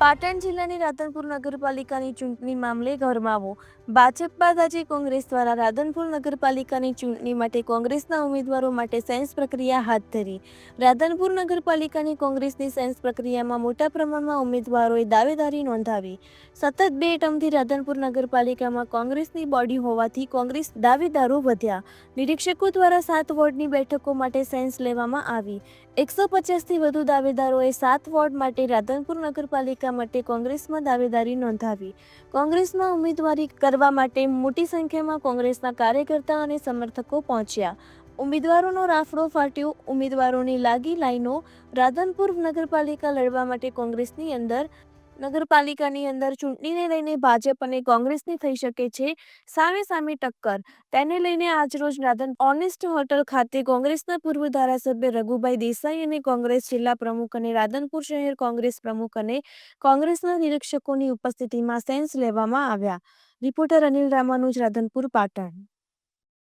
પાટણ જિલ્લાની રાધનપુર નગરપાલિકાની ચૂંટણી મામલે ગરમાવો. ભાજપ બાદ આજે કોંગ્રેસ દ્વારા રાધનપુર નગરપાલિકાની ચૂંટણી માટે કોંગ્રેસના ઉમેદવારો માટે સેન્સ પ્રક્રિયા હાથ ધરી. રાધનપુર નગરપાલિકાની કોંગ્રેસની સેન્સ પ્રક્રિયામાં મોટા પ્રમાણમાં ઉમેદવારોએ દાવેદારી નોંધાવી. સતત 2 ટર્મથી રાધનપુર નગરપાલિકામાં કોંગ્રેસની બોડી હોવાથી કોંગ્રેસ દાવેદારો વધ્યા. નિરીક્ષકો દ્વારા 7 વોર્ડની બેઠકો માટે સેન્સ લેવામાં આવી. 150થી વધુ દાવેદારોએ 7 વોર્ડ માટે રાધનપુર નગરપાલિકા માટે કોંગ્રેસમાં દાવેદારી નોંધાવી. કોંગ્રેસમાં ઉમેદવારી કરવા માટે મોટી સંખ્યામાં કોંગ્રેસના કાર્યકર્તા અને સમર્થકો પહોંચ્યા. ઉમેદવારોનો રાફડો ફાટ્યો. ઉમેદવારોની લાગી લાઈનો. રાધનપુર નગરપાલિકા લડવા માટે નગરપાલિકાની અંદર ચૂંટણીને લઈને ભાજપ અને કોંગ્રેસની થઈ શકે છે સામે ટક્કર. તેને લઈને આજરોજ ઓનેસ્ટ હોટલ ખાતે કોંગ્રેસના પૂર્વ ધારાસભ્ય રઘુભાઈ દેસાઈ અને કોંગ્રેસ જિલ્લા પ્રમુખ અને રાધનપુર શહેર કોંગ્રેસ પ્રમુખ અને કોંગ્રેસના નિરીક્ષકોની ઉપસ્થિતિમાં સેન્સ લેવામાં આવ્યા. રિપોર્ટર અનિલ રામાનુજ, રાધનપુર, પાટણ.